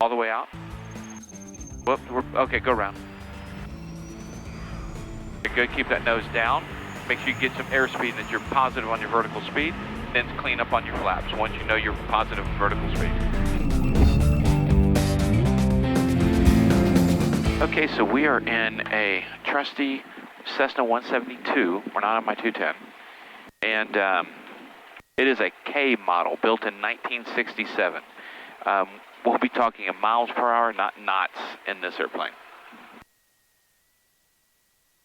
All the way out. Whoop, okay, go around. You're good, keep that nose down. Make sure you get some airspeed that you're positive on your vertical speed. Then clean up on your flaps once you know you're positive vertical speed. Okay, so we are in a trusty Cessna 172. We're not on my 210. And it is a K model built in 1967. We'll be talking in miles per hour, not knots, in this airplane.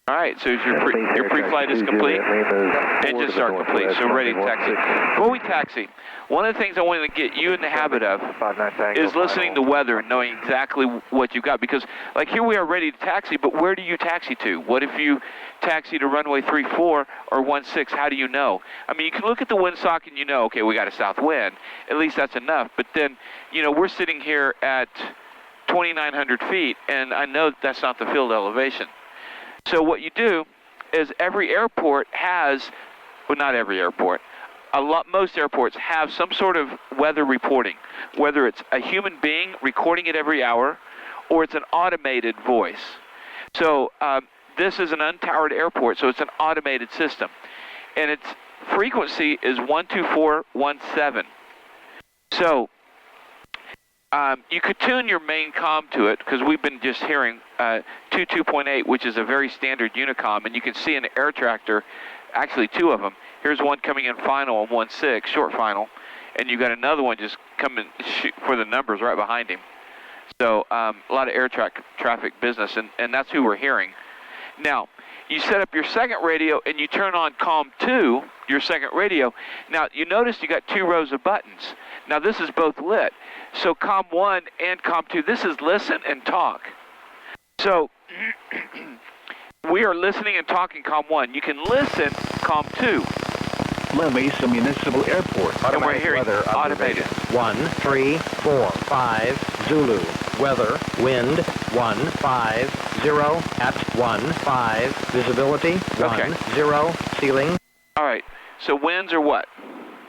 All right, so your pre-flight is complete. Engine start complete, so ready to taxi. Before we taxi, one of the things I wanted to get you in the habit of is listening to weather and knowing exactly what you've got. Because, like, here we are ready to taxi, but where do you taxi to? What if you taxi to runway 34 or 16? How do you know? I mean, you can look at the windsock and you know, okay, we got a south wind. At least that's enough. But then, you know, we're sitting here at 2,900 feet, and I know that's not the field elevation. So what you do is every airport has, well, not every airport, most airports have some sort of weather reporting, whether it's a human being recording it every hour or it's an automated voice. So this is an untowered airport, so it's an automated system. And its frequency is 12417. So you could tune your main comm to it, because we've been just hearing 22.8, which is a very standard unicom, and you can see an air tractor, actually two of them. Here's one coming in final on 16, short final, and you got another one just coming for the numbers right behind him. So a lot of air traffic business, and that's who we're hearing. Now, you set up your second radio and you turn on COM 2, your second radio. Now, you notice you got two rows of buttons. Now, this is both lit. So COM 1 and COM 2, this is listen and talk. So we are listening and talking COM 1. You can listen COM 2. Mesa Municipal Airport. And we're hearing weather automated. 1345 Zulu. Weather, wind, 150 at 15. Visibility, 10. Ceiling. All right, so winds are what?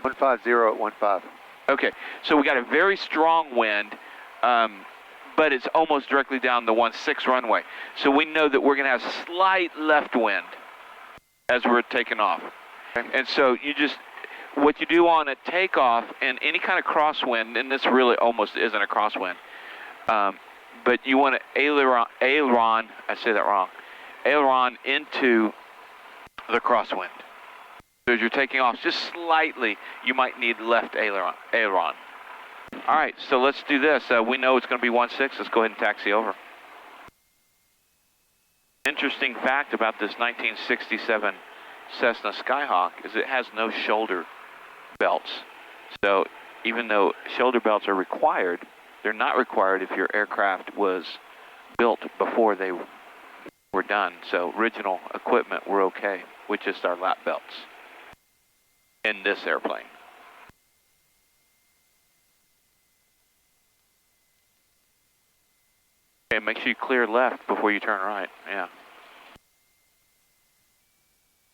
150 at 15. Okay, so we got a very strong wind, but it's almost directly down the 16 runway. So we know that we're going to have slight left wind as we're taking off. And so what you do on a takeoff and any kind of crosswind, and this really almost isn't a crosswind, but you want to aileron, I say that wrong, aileron into the crosswind. So as you're taking off just slightly, you might need left aileron. All right, so let's do this. We know it's going to be 16. Let's go ahead and taxi over. Interesting fact about this 1967 Cessna Skyhawk is it has no shoulder belts. So even though shoulder belts are required, they're not required if your aircraft was built before they were done. So original equipment, we're okay with just our lap belts in this airplane. Okay, make sure you clear left before you turn right. Yeah.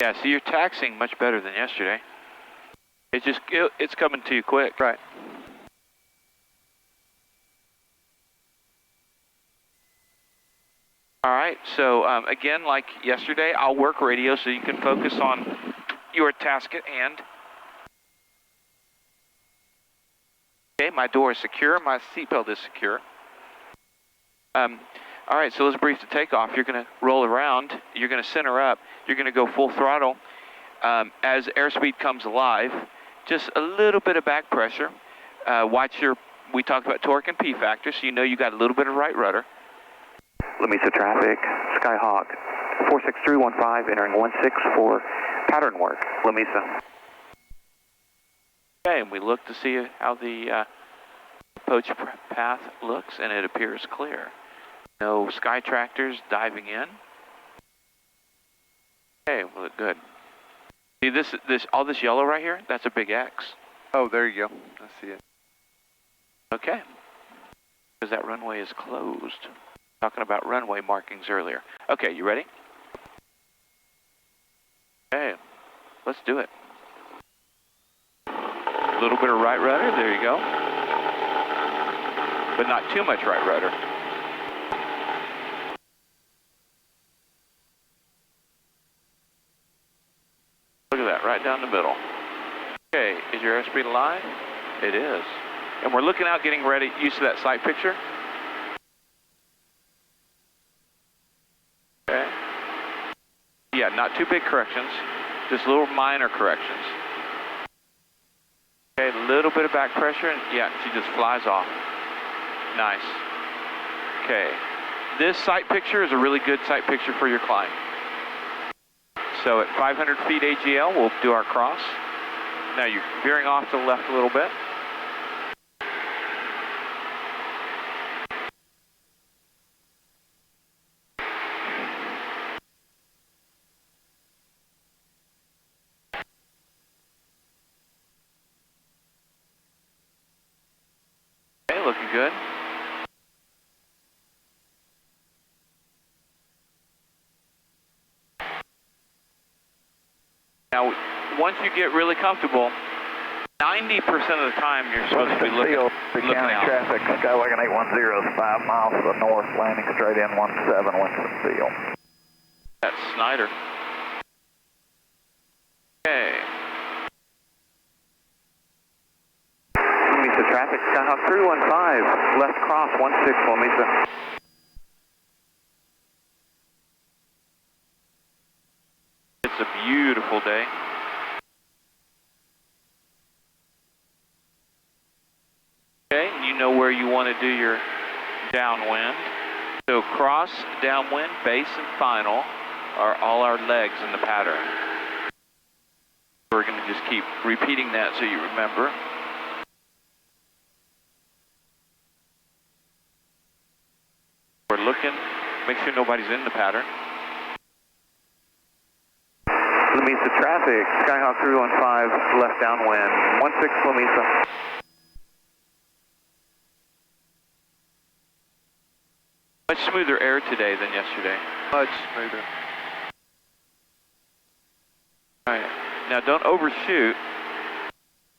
Yeah, so you're taxiing much better than yesterday. It's coming to you quick. Right. All right, so again, like yesterday, I'll work radio so you can focus on your task at hand. Okay, my door is secure, my seatbelt is secure. All right, so let's brief the takeoff. You're going to roll around, you're going to center up, you're going to go full throttle. As airspeed comes alive, just a little bit of back pressure. We talked about torque and P factor, so you know you got a little bit of right rudder. Lamesa traffic, Skyhawk, 46315, entering 16 for pattern work, Lamesa. Okay, and we look to see how the approach path looks, and it appears clear. No sky tractors diving in. Okay, we look good. See all this yellow right here? That's a big X. Oh, there you go. I see it. Okay, because that runway is closed. Talking about runway markings earlier. Okay, you ready? Okay, let's do it. A little bit of right rudder, there you go. but not too much right rudder. Look at that, right down the middle. Okay, is your airspeed aligned? It is. And we're looking out, getting ready, used to that sight picture. Okay. Yeah, not too big corrections, just little minor corrections. Okay, a little bit of back pressure, and yeah, she just flies off. Nice. Okay, this sight picture is a really good sight picture for your climb. So at 500 feet AGL, we'll do our cross. Now you're veering off to the left a little bit. Okay, looking good. Now, once you get really comfortable, 90% of the time you're supposed to be looking out. Traffic, Skywagon 810 is 5 miles to the north, landing straight in 17 Winston Field. That's Snyder. Okay. Lamesa traffic, Skyhawk 315, left cross 16 Lamesa. It's a beautiful day. Okay, you know where you want to do your downwind. So cross, downwind, base, and final are all our legs in the pattern. We're going to just keep repeating that so you remember. We're looking, make sure nobody's in the pattern. Lamesa traffic, Skyhawk 315, left downwind, 16 Lamesa. Much smoother air today than yesterday. Much smoother. All right, now don't overshoot.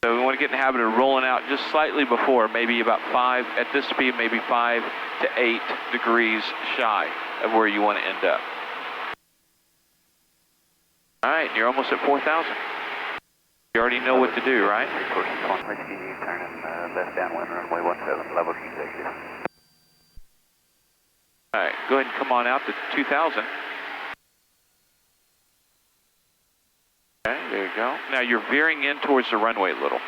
So we want to get in the habit of rolling out just slightly before, maybe about 5, at this speed, maybe 5 to 8 degrees shy of where you want to end up. All right, you're almost at 4,000. You already know what to do, right? Turning left downwind, runway 17, level executive. All right, go ahead and come on out to 2,000. Okay, there you go. Now you're veering in towards the runway a little.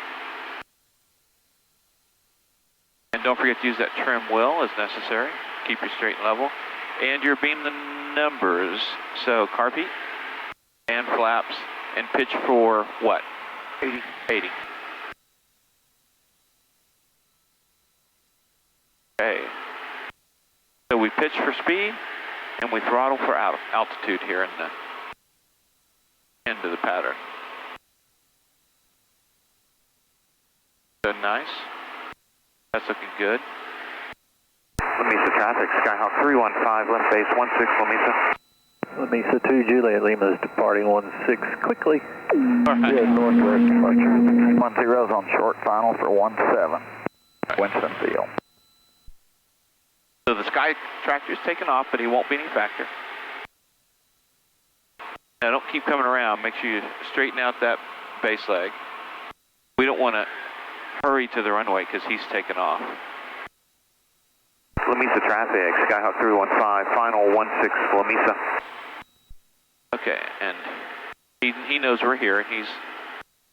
And don't forget to use that trim wheel as necessary. Keep your straight and level. And you're beaming the numbers. So carpet and flaps and pitch for what? 80. 80. Okay. So we pitch for speed and we throttle for altitude here in the end of the pattern. So nice. That's looking good. Lamesa traffic, Skyhawk 315, left base 16 Lamesa. Lamesa 2, Juliet Lima is departing 16 quickly. All right. Yeah, northwest departure. 10's on short final for 17 Winston Field. So the Sky Tractor's taking off, but he won't be any factor. Now don't keep coming around. Make sure you straighten out that base leg. We don't want to hurry to the runway because he's taking off. Lamesa traffic, Skyhawk 315, final 16 Lamesa. Okay, and he knows we're here. He's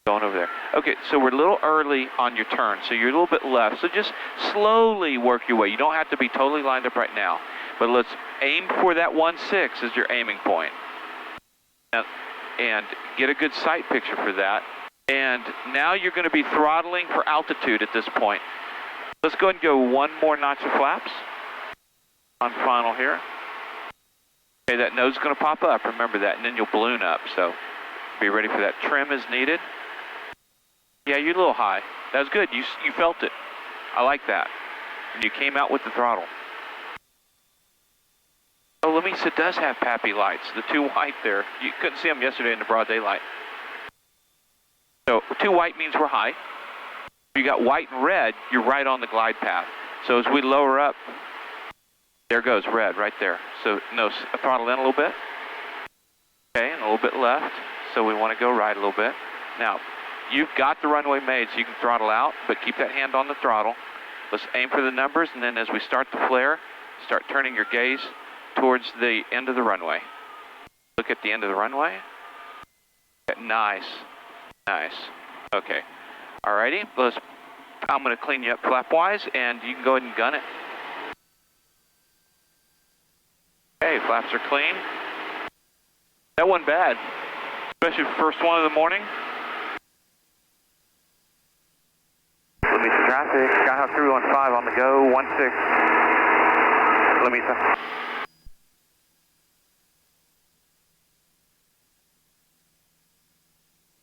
going over there. Okay, so we're a little early on your turn, so you're a little bit left. So just slowly work your way. You don't have to be totally lined up right now, but let's aim for that 16 as your aiming point. And get a good sight picture for that. And now you're going to be throttling for altitude at this point. Let's go ahead and go one more notch of flaps on final here. Okay, that nose is going to pop up, remember that, and then you'll balloon up, so be ready for that. Trim is needed. Yeah, you're a little high. That was good, you felt it. I like that. And you came out with the throttle. Oh, Lamesa does have PAPI lights, the two white there. You couldn't see them yesterday in the broad daylight. So two white means we're high. If you got white and red, you're right on the glide path. So as we lower up, there goes red right there. So no, throttle in a little bit. Okay, and a little bit left. So we want to go right a little bit. Now, you've got the runway made so you can throttle out, but keep that hand on the throttle. Let's aim for the numbers, and then as we start to flare, start turning your gaze towards the end of the runway. Look at the end of the runway. Nice. Nice. Okay. Alrighty, I'm going to clean you up flap-wise, and you can go ahead and gun it. Okay, flaps are clean. That wasn't bad, especially first one of the morning. Lamesa traffic, Skyhawk 315 on the go, 16. Lamesa.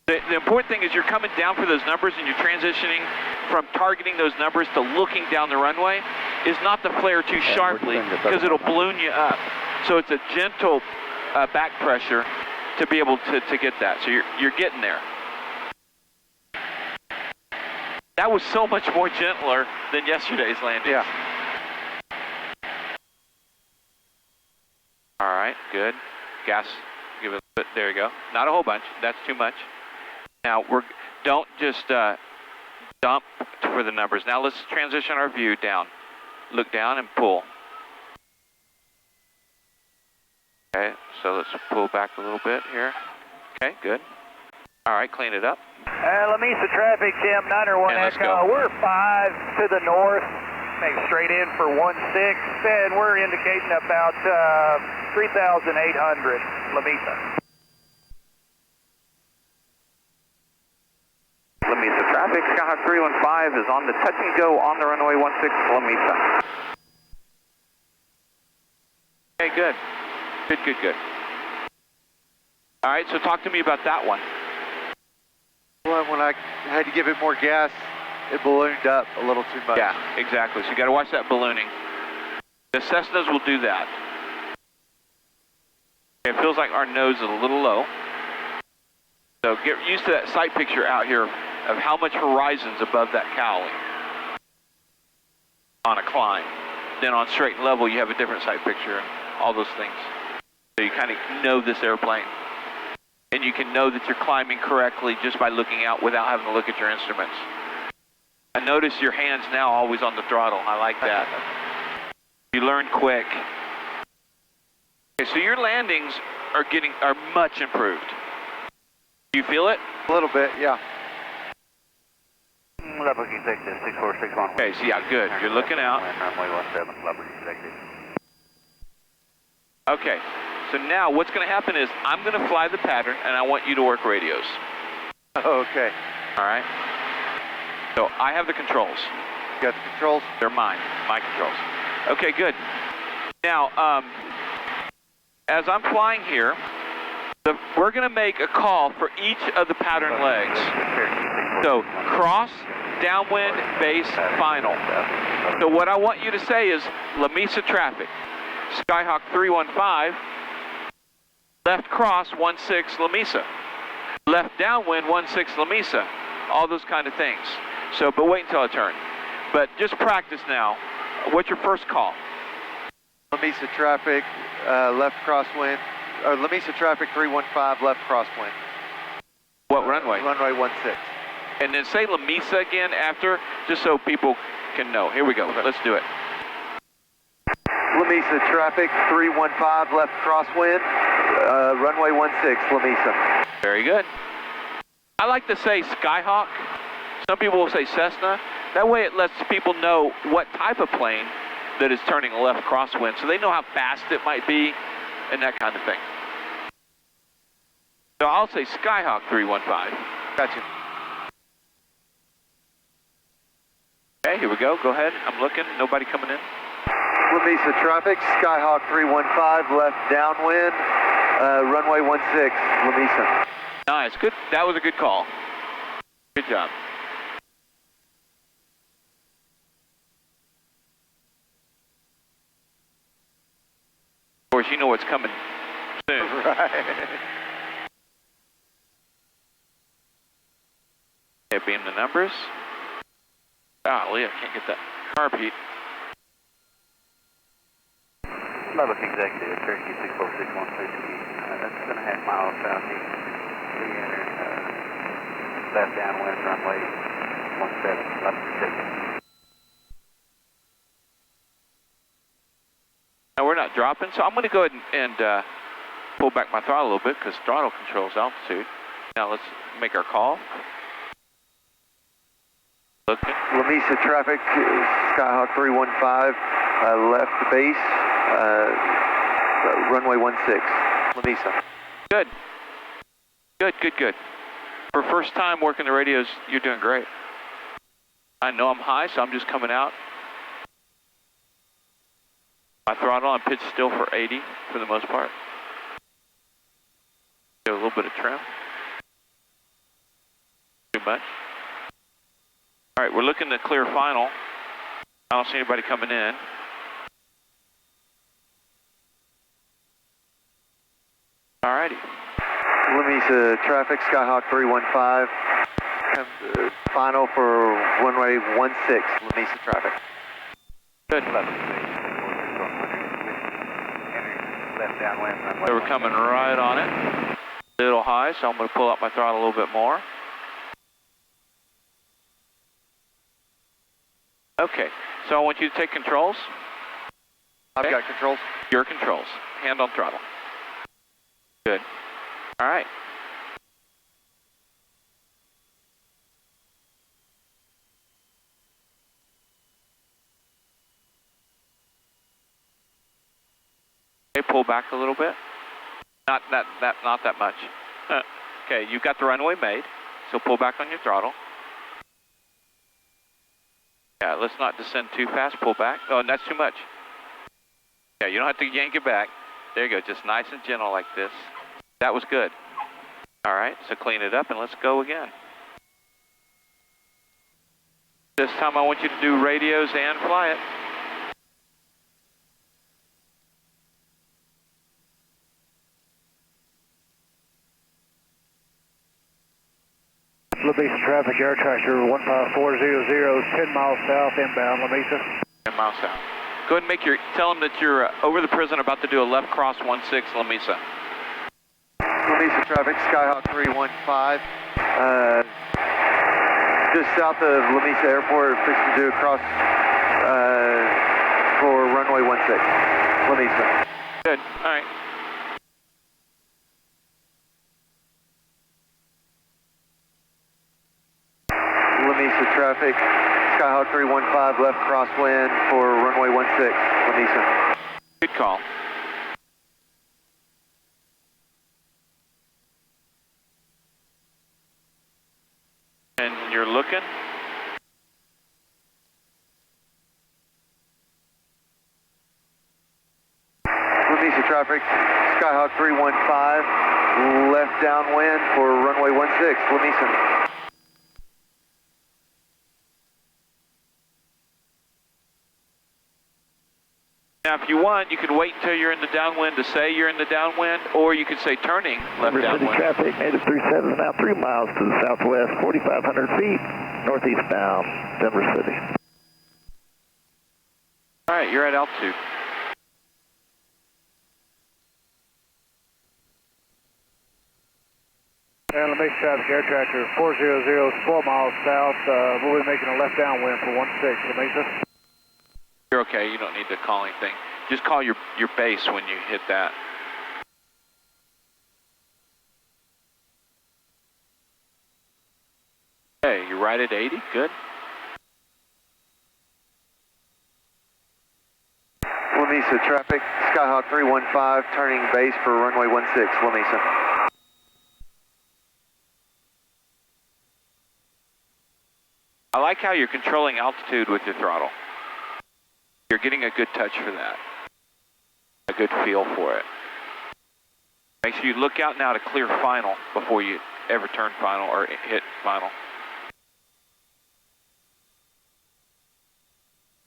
The important thing is you're coming down for those numbers and you're transitioning from targeting those numbers to looking down the runway is not to flare too sharply because it'll balloon you up. So it's a gentle back pressure to be able to get that. So you're getting there. That was so much more gentler than yesterday's landing. Yeah. All right, good. Gas, give it a bit. There you go. Not a whole bunch. That's too much. Now, don't just dump for the numbers. Now, let's transition our view down. Look down and pull. Okay, so let's pull back a little bit here. Okay, good. All right, clean it up. Lamesa traffic, Jim, 901 And let's Echo. go. We're 5 to the north. Make straight in for 16, and we're indicating about 3,800, Lamesa. Lamesa traffic, Skyhawk 315 is on the touch and go on the runway 16, Lamesa. Okay, good. Good. All right, so talk to me about that one. Well, when I had to give it more gas, it ballooned up a little too much. Yeah, exactly. So you got to watch that ballooning. The Cessnas will do that. It feels like our nose is a little low. So get used to that sight picture out here of how much horizon's above that cowling on a climb. Then on straight and level, you have a different sight picture and all those things. So you kind of know this airplane. And you can know that you're climbing correctly just by looking out without having to look at your instruments. I notice your hands now always on the throttle. I like that. You learn quick. Okay, so your landings are much improved. Do you feel it? A little bit, yeah. Level executive 6461. Okay, so yeah, good. You're looking out. Runway 17, level executive. Okay, so now what's going to happen is I'm going to fly the pattern and I want you to work radios. Okay. All right? So I have the controls. You got the controls? They're mine, my controls. Okay, good. Now, as I'm flying here, we're going to make a call for each of the pattern legs. So cross, downwind, base, final. So what I want you to say is Lamesa traffic, Skyhawk 315, left cross 16 Lamesa, left downwind 16 Lamesa, all those kind of things. So, but wait until I turn. But just practice now. What's your first call? Lamesa traffic, left crosswind. Or Lamesa traffic 315, left crosswind. What runway? Runway 16. And then say Lamesa again after, just so people can know. Here we go. Let's do it. Lamesa traffic 315, left crosswind. Runway 16, Lamesa. Very good. I like to say Skyhawk. Some people will say Cessna. That way it lets people know what type of plane that is turning a left crosswind, so they know how fast it might be and that kind of thing. So I'll say Skyhawk 315. Gotcha. Okay, here we go. Go ahead. I'm looking. Nobody coming in. Lamesa traffic, Skyhawk 315, left downwind. Runway 16, Lamesa. Nice. Good. That was a good call. Good job. Of course, you know what's coming soon. Right. Okay, beam the numbers. Golly, I can't get that carb heat. Lubbock Executive, Cherokee 64612, that's 2.5 miles southeast. Re-enter, left downwind, runway 17, Lubbock Executive. Now we're not dropping, so I'm going to go ahead and pull back my throttle a little bit because throttle controls altitude. Now let's make our call. Looking. Lamesa traffic, Skyhawk 315, left base, runway 16, Lamesa. Good. Good, good, good. For first time working the radios, you're doing great. I know I'm high, so I'm just coming out. My throttle, I'm pitched still for 80 for the most part. Do a little bit of trim. Too much. All right, we're looking to clear final. I don't see anybody coming in. All righty. Lamesa traffic, Skyhawk 315, final for runway 16, Lamesa traffic. Good. Left downwind, runway. So we're coming right on it. A little high, so I'm going to pull up my throttle a little bit more. Okay, so I want you to take controls. I've Okay. got controls. Your controls. Hand on throttle. Good. All right. Okay, pull back a little bit. Not that much. Okay, you've got the runway made, so pull back on your throttle. Yeah, let's not descend too fast. Pull back. Oh, that's too much. Yeah, you don't have to yank it back. There you go, just nice and gentle like this. That was good. All right, so clean it up and let's go again. This time I want you to do radios and fly it. Lamesa traffic, air tractor 15400, 10 miles south, inbound, Lamesa. 10 miles south. Go ahead and tell them that you're over the prison about to do a left cross 16 Lamesa. Lamesa traffic, Skyhawk 315, just south of Lamesa Airport, fixing to do a cross for runway 16, Lamesa. Good, all right. Lamesa traffic, Skyhawk 315, left crosswind for runway 16, Lamesa. Good call. And you're looking? Lamesa traffic, Skyhawk 315, left downwind for runway 16, Lamesa. Now, if you want, you can wait until you're in the downwind to say you're in the downwind, or you could say turning left Denver City downwind. traffic, native 37 is now 3 miles to the southwest, 4,500 feet, northeast bound, Denver City. All right, you're at altitude. And Lamesa traffic, air tractor 400 is 4 miles south, we'll be making a left downwind for 16, Lamesa. You're okay, you don't need to call anything. Just call your base when you hit that. Okay, you're right at 80, good. Lamesa traffic, Skyhawk 315, turning base for runway 16, Lamesa. I like how you're controlling altitude with your throttle. You're getting a good touch for that. A good feel for it. Make sure you look out now to clear final before you ever turn final or hit final.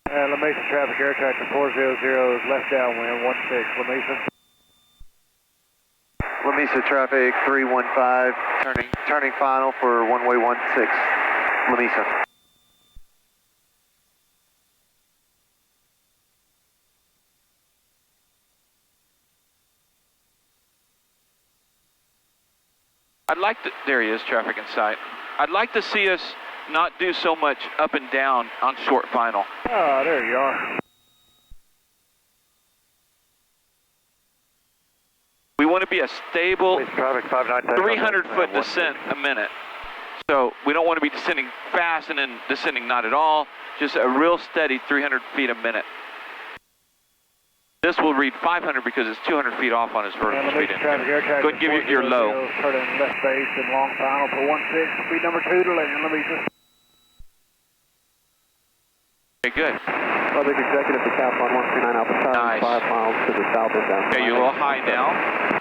Lamesa traffic, air tractor 400 is left downwind, 16, Lamesa. Lamesa traffic 315, turning final for runway 16, Lamesa. I'd like to, there he is, traffic in sight. I'd like to see us not do so much up and down on short final. Oh, there you are. We want to be a stable Traffic 590. 300-foot descent a minute. So we don't want to be descending fast and then descending not at all. Just a real steady 300 feet a minute. This will read 500 because it's 200 feet off on his vertical speed. Go ahead and give you your low. Turn in left base and long final for 16, speed number 2 to land. Let me just. Okay, good. Public executive to Cap on 139 Alpha Tower, Nice. 5 miles to the south and down. Okay, you're a little high now.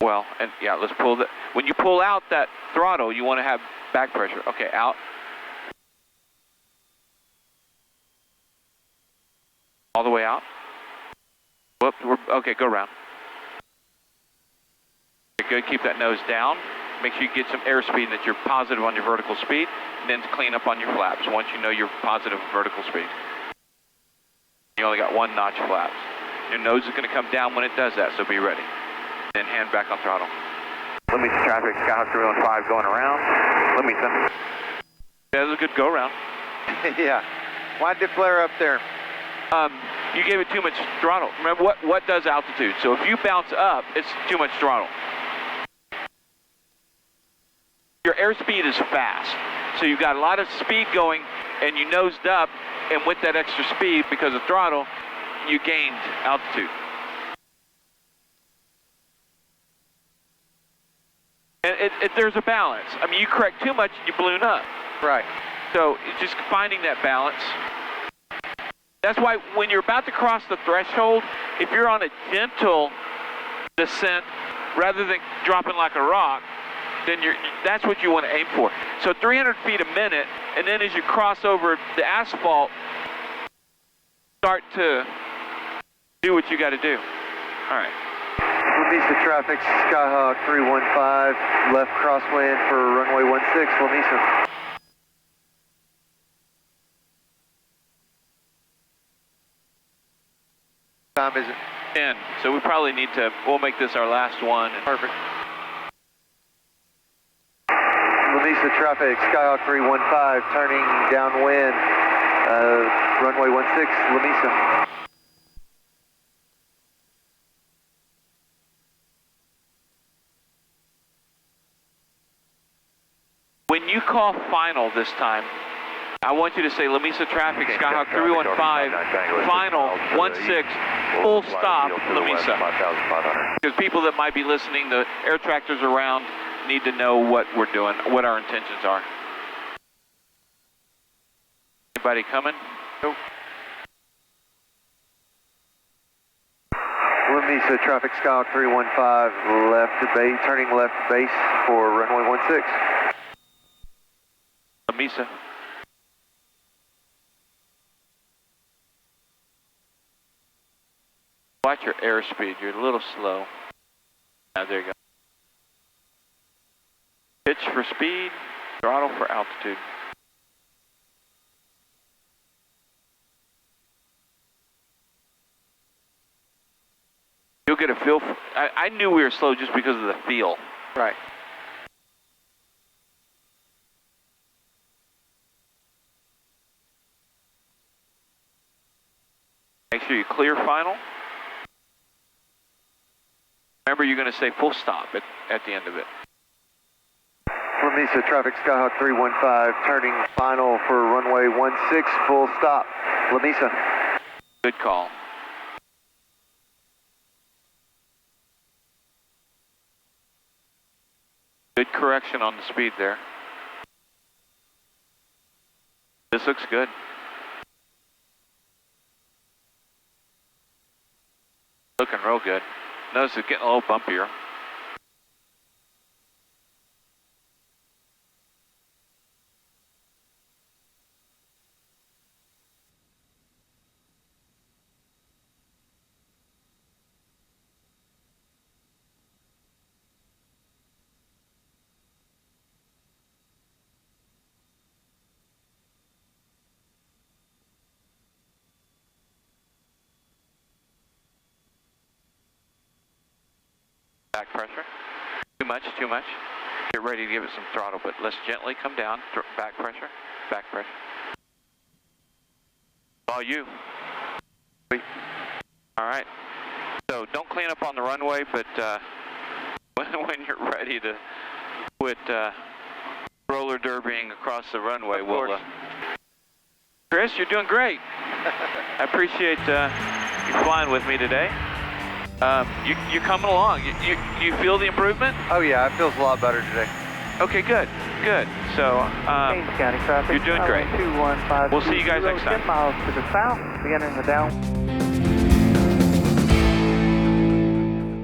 Well, and yeah, let's pull the. When you pull out that throttle, you want to have back pressure. Okay, out. All the way out. Whoop, okay, go around. Okay, good, keep that nose down. Make sure you get some airspeed and that you're positive on your vertical speed. And then clean up on your flaps once you know you're positive vertical speed. You only got 1 notch flaps. Your nose is going to come down when it does that, so be ready. Then hand back on throttle. Let me see traffic, Skyhawk 315 going around. Let me see. Yeah, that was a good go around. Yeah. Why'd it flare up there? You gave it too much throttle. Remember, what does altitude? So if you bounce up, it's too much throttle. Your airspeed is fast. So you've got a lot of speed going, and you nosed up, and with that extra speed, because of throttle, you gained altitude. And there's a balance. I mean, you correct too much, and you balloon up. Right. So it's just finding that balance. That's why when you're about to cross the threshold, if you're on a gentle descent rather than dropping like a rock, then that's what you want to aim for. So 300 feet a minute, and then as you cross over the asphalt, start to do what you got to do. All right. Lamesa traffic, Skyhawk 315, left crosswind for runway 16, Lamesa. Time is it? 10. So we probably need to, we'll make this our last one. Perfect. Lamesa traffic, Skyhawk 315, turning downwind, runway 16, Lamesa. When you call final this time, I want you to say Lamesa traffic, Skyhawk 315, final 16, full stop, Lamesa. Because people that might be listening, the air tractors around need to know what we're doing, what our intentions are. Anybody coming? Nope. Lamesa traffic, Skyhawk 315, left to base, turning left to base for runway 16. Lamesa. Watch your airspeed. You're a little slow. Now, there you go. Pitch for speed, throttle for altitude. You'll get a feel for, I knew we were slow just because of the feel. Right. Make sure you clear final. Remember, you're going to say full stop at the end of it. Lamesa traffic, Skyhawk 315, turning final for runway 16, full stop, Lamesa. Good call. Good correction on the speed there. This looks good. Looking real good. Notice it's getting a little bumpier. Back pressure. Too much, too much. Get ready to give it some throttle, but let's gently come down. Back pressure. Back pressure. All you. All right. So don't clean up on the runway, but when you're ready to quit roller derbying across the runway, we'll. Chris, you're doing great. I appreciate you flying with me today. You're coming along. You feel the improvement? Oh yeah, it feels a lot better today. Okay, good, good. So County traffic. you're doing great. 215. We'll see you guys next time. 10 miles to the south, beginning the down.